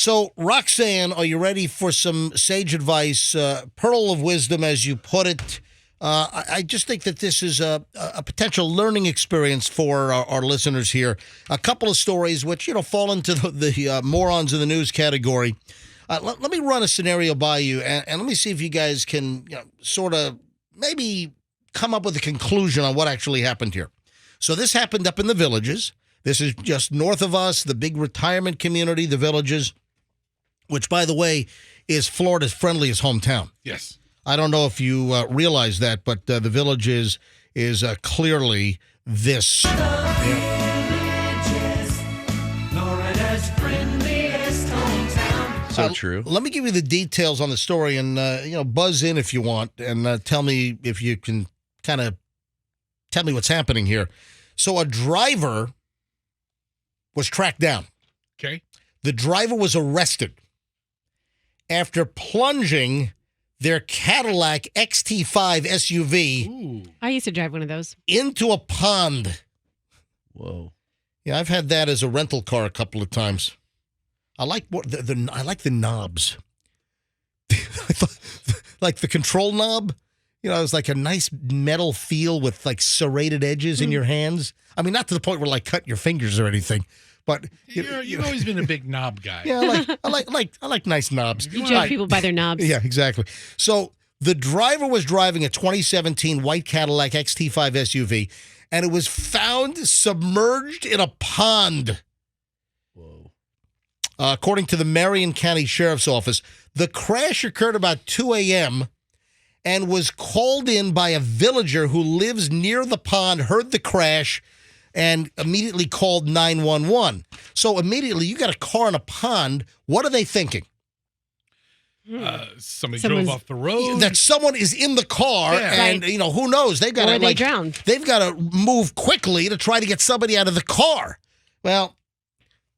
So, Roxanne, are you ready for some sage advice, pearl of wisdom, as you put it? I just think that this is a potential learning experience for our listeners here. A couple of stories which, fall into the morons in the news category. Let me run a scenario by you, and let me see if you guys can sort of maybe come up with a conclusion on what actually happened here. So this happened up in the Villages. This is just north of us, the big retirement community, the Villages, which, by the way, is Florida's friendliest hometown. Yes. I don't know if you realize that, but the Villages is clearly this. So true. Let me give you the details on the story and, buzz in if you want and tell me if you can kind of tell me what's happening here. So a driver was tracked down. Okay. The driver was arrested after plunging their Cadillac XT5 SUV Ooh. I used to drive one of those. into a pond. Whoa. Yeah, I've had that as a rental car a couple of times. I like I like the knobs. Like the control knob. It's like a nice metal feel with like serrated edges in your hands. I mean, not to the point where like cut your fingers or anything, but You've always been a big knob guy. yeah, I like nice knobs. You judge people by their knobs. Yeah, exactly. So the driver was driving a 2017 white Cadillac XT5 SUV, and it was found submerged in a pond. Whoa. According to the Marion County Sheriff's Office, the crash occurred about 2 a.m. and was called in by a villager who lives near the pond, heard the crash, and immediately called 911. So immediately, you got a car in a pond. What are they thinking? Somebody Someone's- drove off the road. That someone is in the car, Yeah. and who knows? They've got Or to they drowned. They've got to move quickly to try to get somebody out of the car. Well,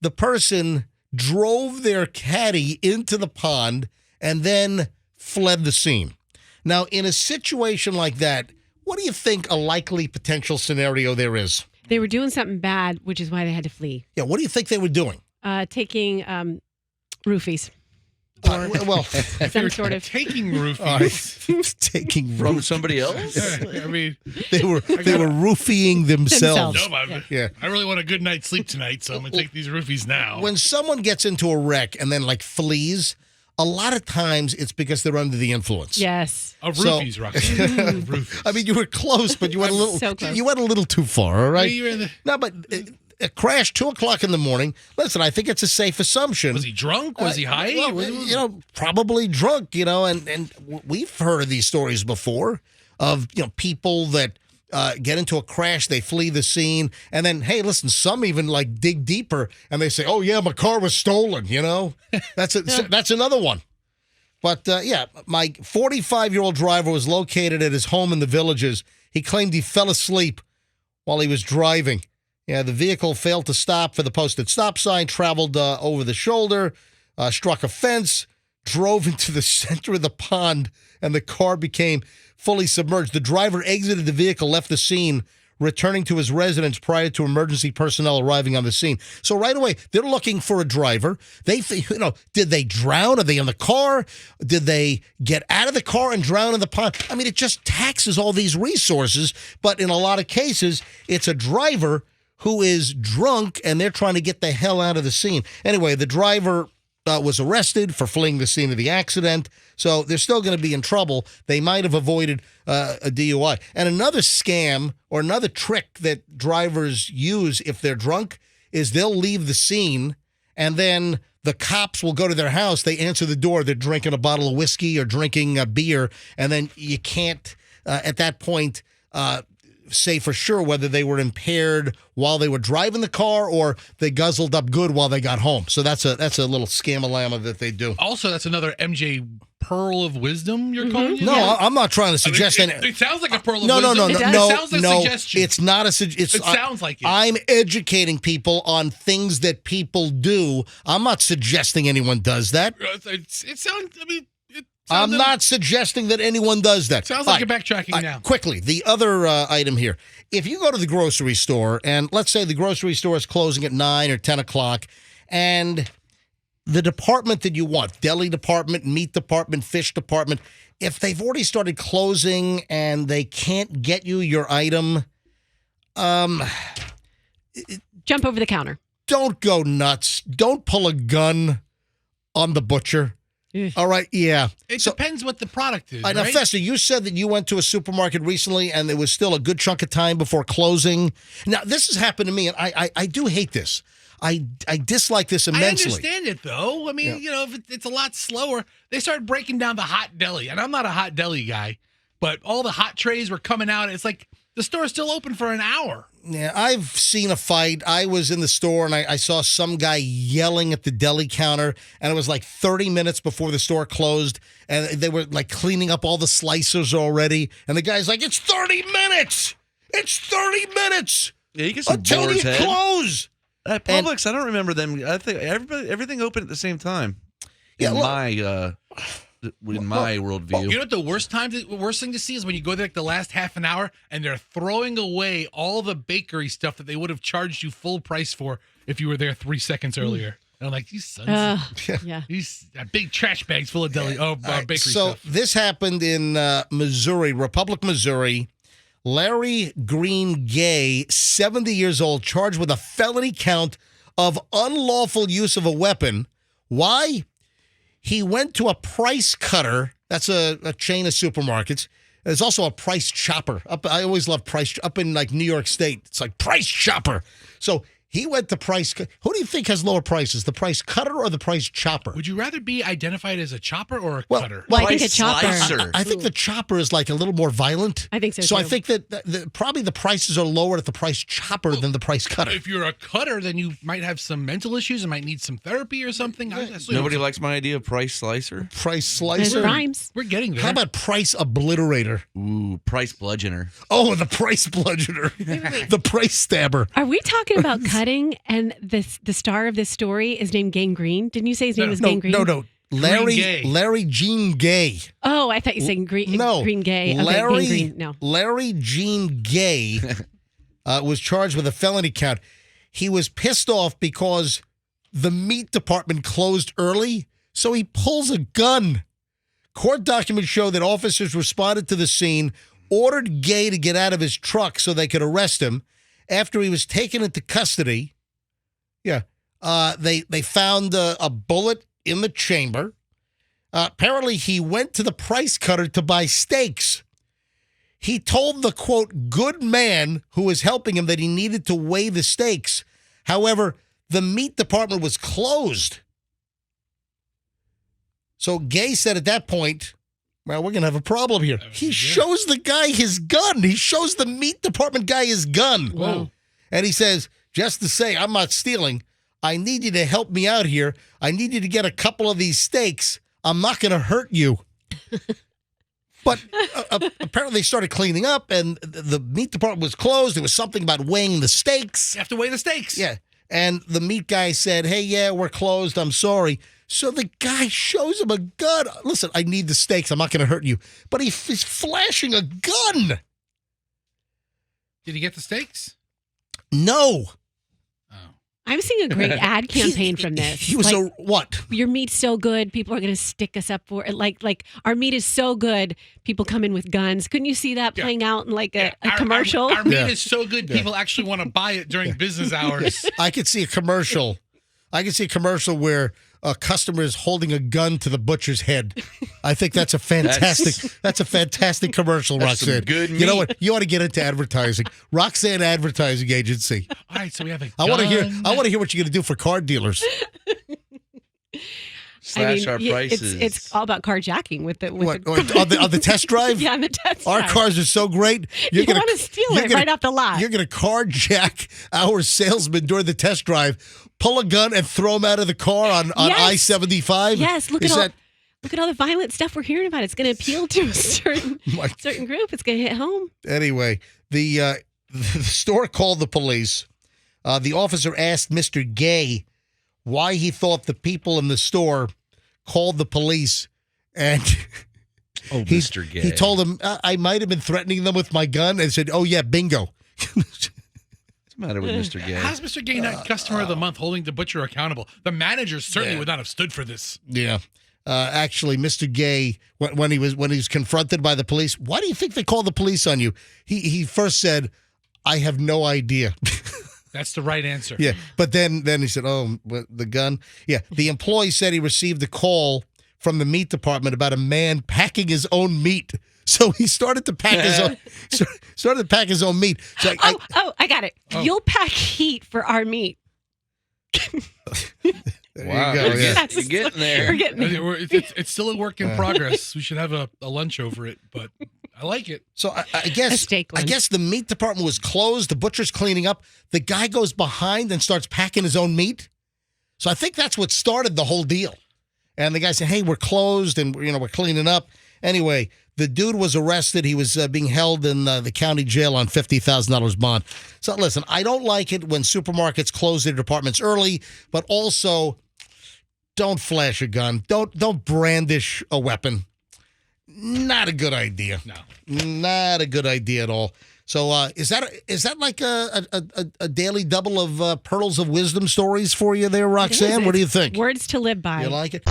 the person drove their caddy into the pond and then fled the scene. Now, in a situation like that, what do you think a likely potential scenario there is? They were doing something bad, which is why they had to flee. Yeah, what do you think they were doing? Taking roofies. Well, Some sort of. taking roofies. taking From roof. somebody else? I mean, They were roofying themselves. no, but Yeah. I really want a good night's sleep tonight, so I'm going to take these roofies now. When someone gets into a wreck and then like flees, a lot of times it's because they're under the influence. Yes. Of So- roofies, Roxanne. Roofies. I mean, you were close, but you went a little. So close. You went a little too far. All right. You were in the- No, but a crash 2:00 in the morning. Listen, I think it's a safe assumption. Was he drunk? Was he high? Well, probably drunk. And we've heard of these stories before of people that get into a crash, they flee the scene, and then hey, some even like dig deeper and they say, "Oh yeah, my car was stolen." That's another one. But my 45-year-old driver was located at his home in the Villages. He claimed he fell asleep while he was driving. Yeah, the vehicle failed to stop for the posted stop sign, traveled over the shoulder, struck a fence, drove into the center of the pond, and the car became fully submerged. The driver exited the vehicle, left the scene, returning to his residence prior to emergency personnel arriving on the scene. So right away, they're looking for a driver. They think, did they drown? Are they in the car? Did they get out of the car and drown in the pond? I mean, it just taxes all these resources. But in a lot of cases, it's a driver who is drunk and they're trying to get the hell out of the scene. Anyway, the driver was arrested for fleeing the scene of the accident. So they're still going to be in trouble. They might have avoided a DUI. And another scam or another trick that drivers use if they're drunk is they'll leave the scene and then the cops will go to their house. They answer the door. They're drinking a bottle of whiskey or drinking a beer. And then you can't, at that point, say for sure whether they were impaired while they were driving the car or they guzzled up good while they got home. So that's a little scam-a-lama that they do. Also, that's another MJ pearl of wisdom you're calling it? No, I'm not trying to suggest it, any. it sounds like a pearl of No, wisdom. It sounds like a suggestion. It's not a suggestion. It sounds like it. I'm educating people on things that people do. I'm not suggesting anyone does that. It sounds. I mean, it I'm sounds not suggesting that anyone does that. Sounds All like you're backtracking now. Quickly, the other item here. If you go to the grocery store, and let's say the grocery store is closing at 9 or 10 o'clock, and the department that you want, deli department, meat department, fish department, if they've already started closing and they can't get you your item, Jump over the counter. don't go nuts. Don't pull a gun on the butcher. Ugh. All right, yeah. It So- depends what the product is, Now, right? Fester, you said that you went to a supermarket recently and there was still a good chunk of time before closing. Now, this has happened to me, and I do hate this. I dislike this I immensely. understand it, though. I mean, Yeah. you know, if it's a lot slower, they start breaking down the hot deli. And I'm not a hot deli guy, but all the hot trays were coming out. It's like the store's still open for an hour. Yeah, I've seen a fight. I was in the store and I saw some guy yelling at the deli counter, and it was like 30 minutes before the store closed, and they were like cleaning up all the slicers already. And the guy's like, "It's 30 minutes! It's 30 minutes Yeah, you get some until boar's you head. close!" At Publix, I don't remember them. I think everything opened at the same time. Yeah, in look- my worldview. You know what the worst thing to see is when you go there like the last half an hour and they're throwing away all the bakery stuff that they would have charged you full price for if you were there 3 seconds earlier. And I'm like, these sons, Yeah. these big trash bags full of bakery So stuff. this happened in Missouri, Republic, Missouri. Larry Green Gay, 70 years old, charged with a felony count of unlawful use of a weapon. Why? He went to a Price Cutter. That's a chain of supermarkets. There's also a Price Chopper. I always love Price up in like New York State. It's like Price Chopper. So he went to Price. Who do you think has lower prices, the Price Cutter or the Price Chopper? Would you rather be identified as a chopper or a Well- cutter? Well, I think a Price chopper. slicer. I think the Chopper is like a little more violent. I think so, So I too. think that probably the prices are lower at the Price Chopper than the Price Cutter. If you're a cutter, then you might have some mental issues and might need some therapy or something. I assume. Nobody likes my idea of price slicer. Price There's Slicer. rhymes. We're getting there. How about Price Obliterator? Ooh, price bludgeoner. Oh, the Price Bludgeoner. The Price Stabber. Are we talking about cutting and the star of this story is named Gangrene? Didn't you say his name was No, Gangrene? no. Gay. Larry Gene Gay. Oh, I thought you were saying green, No. green gay. Okay, Larry, gangrene. No. Larry Gene Gay was charged with a felony count. He was pissed off because the meat department closed early, so he pulls a gun. Court documents show that officers responded to the scene, ordered Gay to get out of his truck so they could arrest him. After he was taken into custody, they found a bullet in the chamber. Apparently, he went to the Price Cutter to buy steaks. He told the, quote, good man who was helping him that he needed to weigh the steaks. However, the meat department was closed. So Gay said at that point, well, we're going to have a problem here. He shows the guy his gun. He shows the meat department guy his gun. Whoa. And he says, just to say, I'm not stealing. I need you to help me out here. I need you to get a couple of these steaks. I'm not going to hurt you. But apparently they started cleaning up and the meat department was closed. There was something about weighing the steaks. You have to weigh the steaks. Yeah. And the meat guy said, hey, yeah, we're closed. I'm sorry. So the guy shows him a gun. Listen, I need the steaks. I'm not going to hurt you. But he's flashing a gun. Did he get the steaks? No. Oh. I'm seeing a great ad campaign from this. He was Like, what? your meat's so good, people are going to stick us up for it. Like our meat is so good, people come in with guns. Couldn't you see that Yeah. playing out in like a Our- commercial? Our meat Yeah. is so good, people actually want to buy it during business hours. I could see a commercial. I could see a commercial where a customer is holding a gun to the butcher's head. I think that's a fantastic. That's a fantastic commercial, That's some Roxanne. good You know meat. what? You ought to get into advertising. Roxanne Advertising Agency. All right, so we have a I want to hear. gun. I want to hear what you're going to do for car dealers. Slash our prices. It's all about carjacking with the What on the test drive? yeah, on the test Our drive. cars are so great. You gonna- want to steal you're it gonna- right off the lot. You're going to carjack our salesman during the test drive, pull a gun, and throw him out of the car on Yes. I-75. Yes, look Is at all. that- Look at all the violent stuff we're hearing about. It's going to appeal to a certain group. It's going to hit home. Anyway, the store called the police. The officer asked Mr. Gay why he thought the people in the store called the police, and Oh, Mr. Gay. he told him I might have been threatening them with my gun, and said, "Oh yeah, bingo." What's the matter with Mr. Gay? How's Mr. Gay not customer of the month, holding the butcher accountable? The manager certainly would not have stood for this. Yeah. Actually, Mr. Gay, when he was confronted by the police, why do you think they called the police on you? He first said, I have no idea. That's the right answer. Yeah, but then he said, "Oh, the gun." Yeah, the employee said he received a call from the meat department about a man packing his own meat. So he started to pack his own meat. So I got it. Oh. You'll pack heat for our meat. there Wow, you go. you're Yeah. You're getting there. We're getting there. It's still a work in progress. We should have a lunch over it, but I like it. So I A guess steak I lunch. guess the meat department was closed. The butcher's cleaning up. The guy goes behind and starts packing his own meat. So I think that's what started the whole deal. And the guy said, "Hey, we're closed, and we're cleaning up." Anyway, the dude was arrested. He was being held in the county jail on $50,000 bond. So listen, I don't like it when supermarkets close their departments early, but also don't flash a gun. Don't brandish a weapon. Not a good idea. No. Not a good idea at all. So is that like a daily double of pearls of wisdom stories for you there, Roxanne? What do you think? Words to live by. You like it?